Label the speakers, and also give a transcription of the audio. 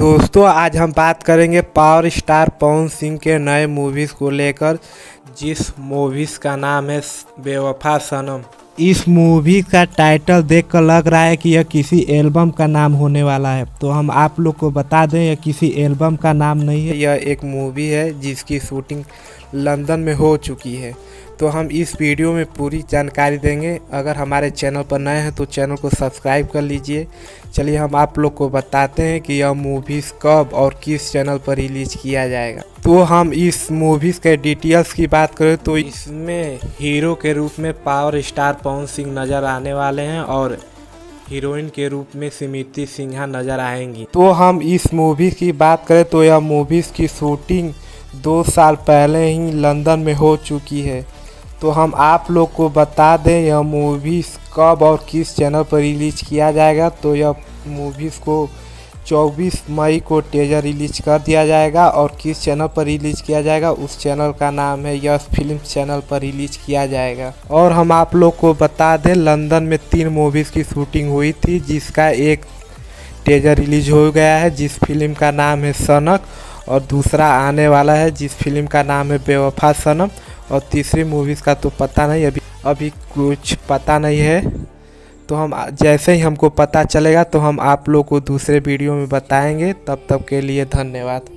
Speaker 1: दोस्तों आज हम बात करेंगे पावर स्टार पवन सिंह के नए मूवीज़ को लेकर, जिस मूवीज़ का नाम है बेवफा सनम। इस मूवी का टाइटल देखकर लग रहा है कि यह किसी एल्बम का नाम होने वाला है, तो हम आप लोग को बता दें यह किसी एल्बम का नाम नहीं है। यह एक मूवी है जिसकी शूटिंग लंदन में हो चुकी है। तो हम इस वीडियो में पूरी जानकारी देंगे। अगर हमारे चैनल पर नए हैं तो चैनल को सब्सक्राइब कर लीजिए। चलिए हम आप लोग को बताते हैं कि यह मूवीज़ कब और किस चैनल पर रिलीज किया जाएगा। तो हम इस मूवीज़ के डिटेल्स की बात करें तो इसमें हीरो के रूप में पावर स्टार पवन सिंह नज़र आने वाले हैं और हीरोइन के रूप में स्मृति सिन्हा नज़र आएंगी। तो हम इस मूवी की बात करें तो यह मूवीज़ की शूटिंग 2 साल पहले ही लंदन में हो चुकी है। तो हम आप लोग को बता दें यह मूवीज़ कब और किस चैनल पर रिलीज किया जाएगा। तो यह मूवीज़ को 24 मई को टीजर रिलीज कर दिया जाएगा और किस चैनल पर रिलीज किया जाएगा उस चैनल का नाम है यस फिल्म चैनल पर रिलीज किया जाएगा। और हम आप लोग को बता दें लंदन में 3 मूवीज़ की शूटिंग हुई थी, जिसका एक टीजर रिलीज हो गया है जिस फिल्म का नाम है सनक, और दूसरा आने वाला है जिस फिल्म का नाम है बेवफा सनम, और तीसरी मूवीज़ का तो पता नहीं, अभी कुछ पता नहीं है। तो हम जैसे ही हमको पता चलेगा तो हम आप लोग को दूसरे वीडियो में बताएंगे। तब तक के लिए धन्यवाद।